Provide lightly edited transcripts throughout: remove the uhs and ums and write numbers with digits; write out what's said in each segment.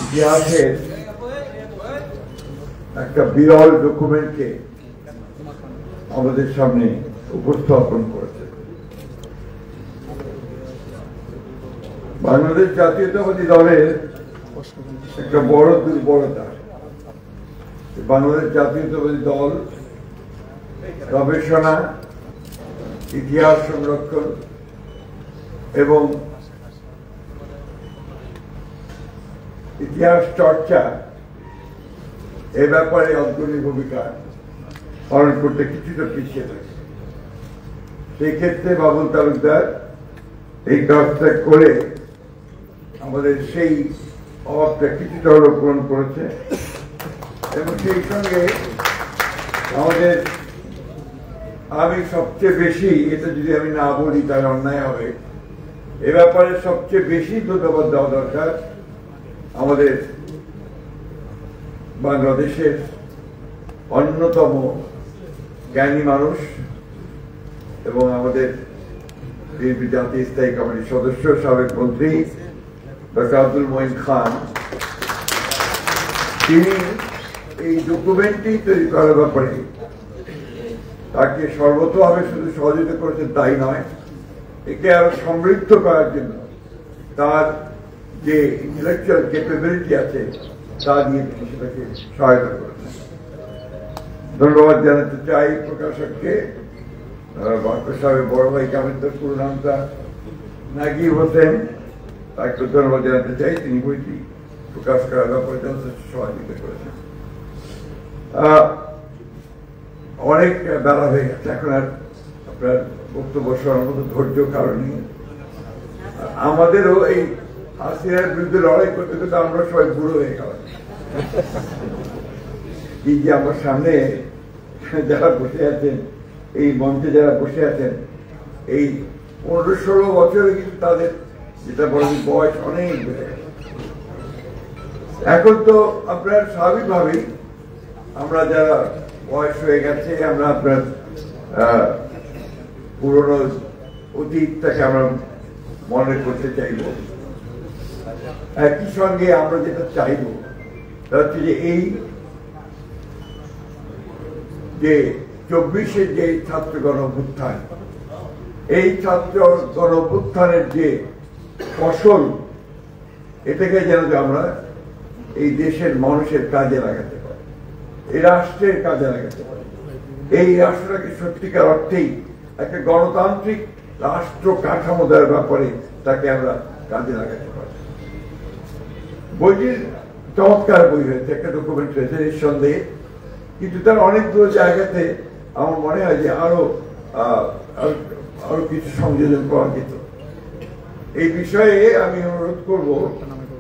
ইতিহাসের একটা বিরল ডকুমেন্টকে আমাদের সামনে উপস্থাপন করেছে। বাংলাদেশ জাতীয়তাবাদী দলের একটা বড় দুর্বলতা, বাংলাদেশ জাতীয়তাবাদী দল গবেষণা, ইতিহাস সংরক্ষণ এবং ইতিহাস চর্চা এ ব্যাপারে অগ্রণী ভূমিকা পালন করতে কিছুটা পিছিয়ে থাকে। সেই ক্ষেত্রে বাবুল তালুকদার এই কাজটা করে আমাদের সেই অভাবটা কিছুটা হলেও পূরণ করেছে এবং সেই সঙ্গে আমাদের আমি সবচেয়ে বেশি, এটা যদি আমি না বলি তাহলে অন্যায় হবে, এ ব্যাপারে সবচেয়ে বেশি ধন্যবাদ দেওয়া দরকার আমাদের বাংলাদেশের অন্যতম জ্ঞানী মানুষ এবং আমাদের বিএনপি জাতীয় স্থায়ী কমিটির সদস্য, সাবেক মন্ত্রী ডক্টর আব্দুল মঈন খান। তিনি এই ডকুমেন্টটি তৈরি করার ব্যাপারে তাকে সর্বতভাবে শুধু সহযোগিতা করেছেন তাই নয়, একে আরো সমৃদ্ধ করার জন্য তার যে ইন্টেলেকচুয়াল ক্যাপাবিলিটি আছে তা দিয়ে তিনি সেটাকে সহায়তা করেছেন। ধন্যবাদ জানাতে চাই প্রকাশককে, সাহেব বড় ভাই কামিন্দর পুরো নামটা নাগিব হোসেন, তাকে ধন্যবাদ জানাতে চাই। তিনি বইটি প্রকাশ করার ব্যাপারে যথেষ্ট সহযোগিতা করেছেন। অনেক বেলা হয়ে গেছে, এখন আর আপনার বক্তব্য শোনার মতো ধৈর্য কারণে আমাদেরও এই হাসিনার বিরুদ্ধে লড়াই করতে করতে আমরা সবাই বুড়ো হয়ে গেলাম। এই যে আমার সামনে যারা বসে আছেন, এই মঞ্চে যারা বসে আছেন, এই 15-16 বছরে কিন্তু তাদের যেটা বলেন বয়স অনেক বেড়ে গেছে। এখন তো আপনার স্বাভাবিকভাবেই আমরা যারা বয়স হয়ে গেছে, আমরা আপনার পুরনো অতীতটাকে আমরা মনে করতে চাইব। একই সঙ্গে আমরা যেটা চাইব তা হচ্ছে যে এই যে 24-এর যে ছাত্র গণঅভ্যুত্থান, এই ছাত্র গণঅভ্যুত্থানের যে ফসল, এটাকে যেন আমরা এই দেশের মানুষের কাজে লাগাতে পারি, এই রাষ্ট্রের কাজে লাগাতে পারি, এই রাষ্ট্রটাকে সত্যিকার অর্থেই একটা গণতান্ত্রিক রাষ্ট্র কাঠামো দেওয়ার ব্যাপারে তাকে আমরা কাজে লাগাতে পারি। বইটির চমৎকার বই হয়েছে, একটা ডকুমেন্ট হয়েছে নিঃসন্দেহে, কিন্তু তার অনেকগুলো জায়গাতে আমার মনে হয় যে আরো কিছু সংযোজন করা যেত। এই বিষয়ে আমি অনুরোধ করবো,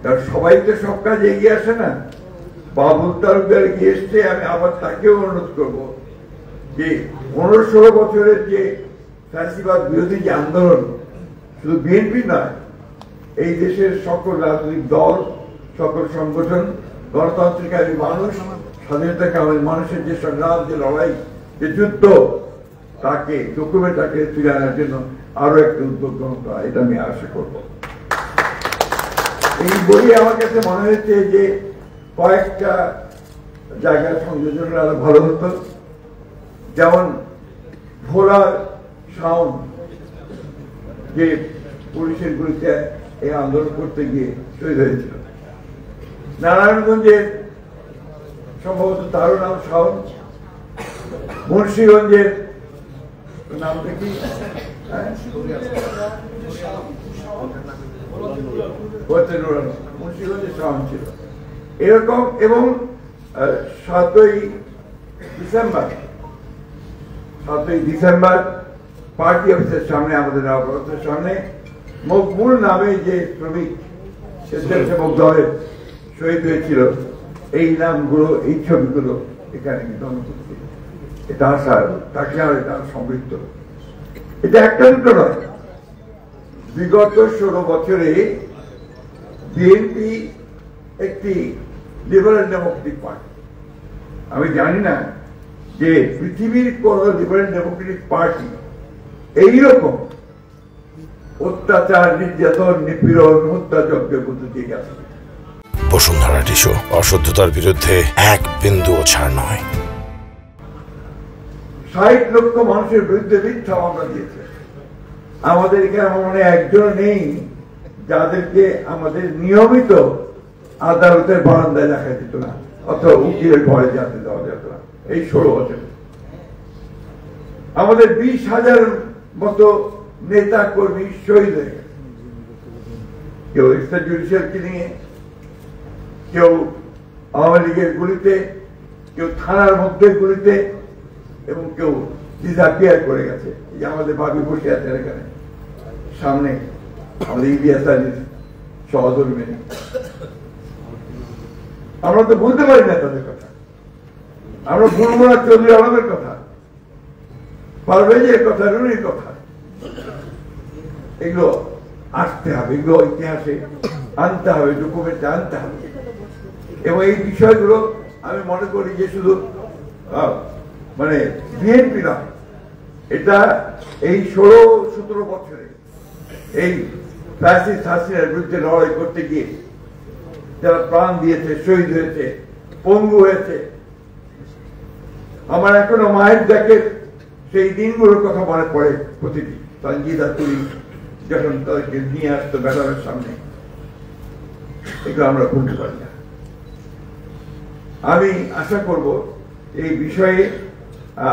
কারণ সবাই তো সব কাজে এগিয়ে আসে না, বাবুল তালুকদার এগিয়ে এসছে, আমি আবার তাকেও অনুরোধ করবো যে 15-16 বছরের যে ফ্যাসিবাদ বিরোধী যে আন্দোলন, শুধু বিএনপি নয়, এই দেশের সকল রাজনৈতিক দল, সকল সংগঠন, গণতান্ত্রিকারী মানুষ, স্বাধীনতাকামী মানুষের যে সংগ্রাম, যে লড়াই, যে যুদ্ধ, তাকে ডকুমেন্ট আকারে তুলে আনার জন্য আরো একটা উদ্যোগ গ্রহণ করা, এটা আমি আশা করব। এই বইয়ে আমার কাছে মনে হয়েছে যে কয়েকটা জায়গায় সংযোজন আরো ভালো হতো, যেমন ভোলার সাউন্ড, যে পুলিশের গুলিতে এই আন্দোলন করতে গিয়ে শহীদ হয়েছিল, নারায়ণগঞ্জের সম্ভবত তারও নাম সাউন্ড, মুন্সিগঞ্জের নামটা কি, মুন্সিগঞ্জের সাউন্ড ছিল এরকম। এবং 7ই ডিসেম্বর পার্টি অফিসের সামনে, আমাদের অফিসের সামনে মকবুল নামে যে শ্রমিক স্বেচ্ছাসেবক দলের শহীদ হয়েছিল, এই নামগুলো, এই ছবিগুলো এখানে কিন্তু অনুপস্থিত। এটা আসার তাকে আর এটা সমৃদ্ধ, এটা একটা দুটো নয়। বিগত 16 বছরে বিএনপি একটি লিবারেল ডেমোক্রেটিক পার্টি। আমি জানি না যে পৃথিবীর কোন লিবারেল ডেমোক্রেটিক পার্টি এইরকম অত্যাচার, নির্যাতন, নিপীড়ন, হত্যাযজ্ঞের মধ্যে দিয়ে গেছে। বসুন্ধরা টিস্যু, অশুদ্ধতার বিরুদ্ধে এক বিন্দুও ছাড় নয়। 60 লক্ষ মানুষের বিরুদ্ধে মিথ্যা মামলা দিয়েছে। আমাদের এখানে মনে একজন নেই যাদেরকে আমাদের নিয়মিত আদালতের বারান্দায় দেখা যেত না, অথবা উকিলের ঘরে যেতে দেওয়া যেত না। এই 16 বছর আমাদের 20,000 মতো নেতা কর্মী শহীদ হয়ে গেছে, কেউ এক্সট্রা জুডিশিয়াল কিলিং এ, কেউ আওয়ামী লীগের গুলিতে, কেউ থানার মধ্যে গুলিতে, এবং কেউ ডিসঅ্যাপিয়ার করে গেছে। এই যে আমাদের ভাবি বসে আছেন এখানে সামনে, আমাদের ইলিয়াস আলীর সহধর্মী মেনে, আমরা তো বলতে পারি না তাদের কথা। আমরা ভুলবো না চৌধুরী আলমের কথা, পারভেজের কথা, রুনির কথা। এগুলো আসতে হবে, এগুলো ইতিহাসে আনতে হবে, ডকুমেন্টে আনতে হবে। এবং এই বিষয়গুলো আমি মনে করি যে শুধু মানে বিএনপি না, এটা এই 16-17 বছরে এই ফ্যাসিস্ট হাসিনার বিরুদ্ধে লড়াই করতে গিয়ে যারা প্রাণ দিয়েছে, শহীদ হয়েছে, পঙ্গু হয়েছে, আমার এখনো মায়ের ডাকের সেই দিনগুলোর কথা মনে পড়ে প্রতিটি। সঞ্জিদা তুলি যখন তাদেরকে নিয়ে আসতো ম্যাডামের সামনে, এগুলো আমরা ভুলতে পারি না। আমি আশা করব এই বিষয়ে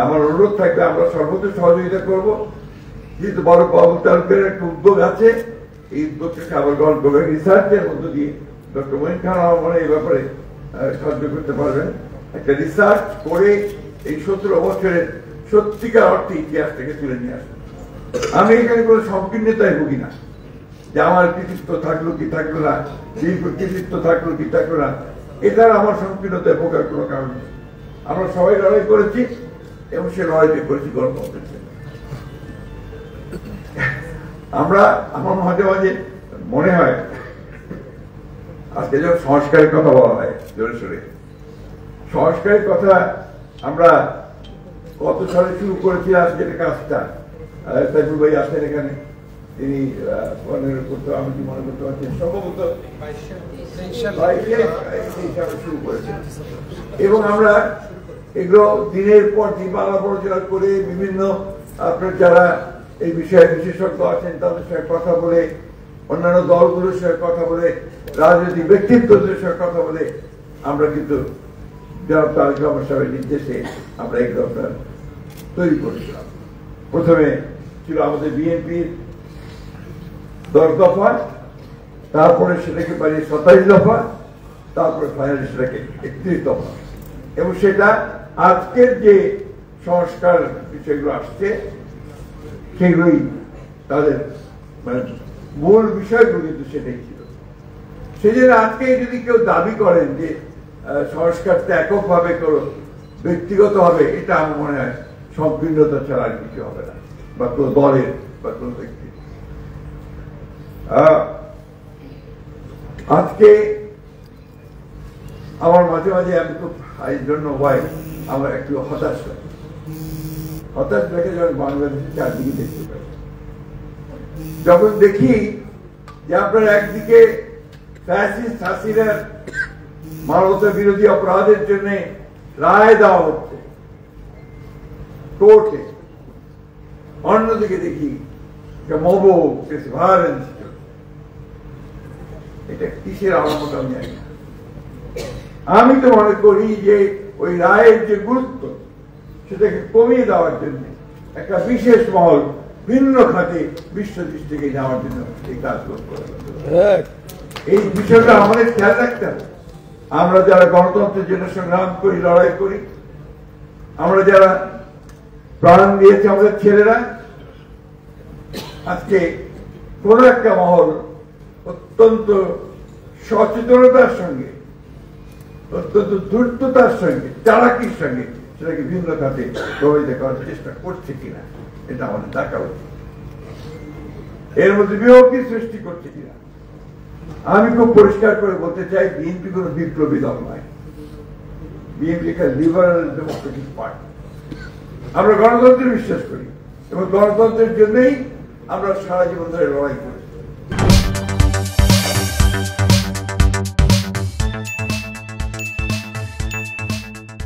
আমার অনুরোধ থাকবে, আমরা সর্বোচ্চ সহযোগিতা করব। যেহেতু বড় বাবুল তালুকের একটা উদ্যোগ আছে, এই উদ্যোগটাকে আবার গ্রহণ করবে রিসার্চের মধ্য দিয়ে। ডক্টর মঈন খান আমার মনে এই ব্যাপারে সাহায্য করতে পারবেন। একটা রিসার্চ করে এই 17 বছরের সত্যিকার অর্থে ইতিহাসটাকে তুলে নিয়ে আসবেন। আমি এখানে কোনো সংকীর্ণতায় ভুগি না যে আমার কৃতিত্ব থাকলো কি থাকলো না, কৃতিত্ব থাকলো কি থাকলো না, এটার আমার সংকীর্ণতায় ভোগার কোনো কারণ নেই। আমরা সবাই লড়াই করেছি এবং সে লড়াইটা করেছি গণতন্ত্রের জন্য। আমরা আমার মাঝে মাঝে মনে হয় আজকে যখন সংস্কারের কথা বলা হয় জোরে সোরে, সংস্কারের কথা আমরা কত সালে শুরু করেছিলাম যেটা কাজটা, সাইফুল ভাই আছেন এখানে, তিনি আমি কি মনে করতে পারছি সম্ভবত শুরু করেছেন। এবং আমরা এগুলো দিনের পর দিন আলাপ আলোচনা করে বিভিন্ন আপনার যারা এই বিষয়ে বিশেষজ্ঞ আছেন তাদের সঙ্গে কথা বলে, অন্যান্য দলগুলোর সঙ্গে কথা বলে, রাজনৈতিক ব্যক্তিত্বদের সঙ্গে কথা বলে আমরা কিন্তু জনাব তারেক রহমান সাহেবের নির্দেশে আমরা এগুলো আপনার তৈরি করেছিলাম। প্রথমে ছিল আমাদের বিএনপির 10 দফা, তারপরে সেটাকে বাড়িয়ে 27 দফা, তারপরে ফাইনালি সেটাকে 31 দফা। এবং সেটা আজকের যে সংস্কার বিষয়গুলো আসছে সেগুলোই তাদের মানে মূল বিষয়গুলো কিন্তু সেটাই ছিল। সেই জন্য আজকে যদি কেউ দাবি করেন যে সংস্কারটা এককভাবে করো, ব্যক্তিগত হবে, এটা আমার মনে হয় সংকীর্ণতা ছাড়া আর কিছু হবে না, বা কোনো দলের বা কোনো ব্যক্তি। আজকে আমার মাঝে মাঝে আমি খুব জন্য হয় আমার একটু হতাশ লাগে যখন বাংলাদেশের চারদিকে দেখতে পাই, যখন দেখি যে আপনার একদিকে ফ্যাসিস্ট হাসিনার মানবতা বিরোধী অপরাধের জন্য রায় দেওয়া হচ্ছে কোর্টে, অন্যদিকে দেখি মোবো ভায়োলেন্স, এটা কিসের আলামত আমি জানি না। আমি তো মনে করি যে ওই রায়ের যে গুরুত্ব সেটাকে কমিয়ে দেওয়ার জন্য একটা বিশেষ মহল ভিন্ন খাতে বিশ্বদৃষ্টিকে নেওয়ার জন্য এই কাজগুলো করে। এই বিষয়টা আমাদের খেয়াল রাখতে হবে। আমরা যারা গণতন্ত্রের জন্য সংগ্রাম করি, লড়াই করি, আমরা যারা প্রাণ দিয়েছে আমাদের ছেলেরা, আজকে কোন একটা মহল অত্যন্ত সচেতনতার সঙ্গে, অত্যন্ত দ্রুততার সঙ্গে, চালাকির সঙ্গে সেটাকে ভিন্ন খাতে প্রভাবিত করার চেষ্টা করছে কিনা এটা আমাদের দেখা উচিত। এর মধ্যে বিভক্তি সৃষ্টি করছে কিনা। আমি খুব পরিষ্কার করে বলতে চাই, বিএনপি কোন বিপ্লবী দল নয়। বিএনপি একটা লিবারাল ডেমোক্রেটিক পার্টি। আমরা গণতন্ত্রে বিশ্বাস করি এবং গণতন্ত্রের জন্যই আমরা সারা জীবন ধরে লড়াই করি।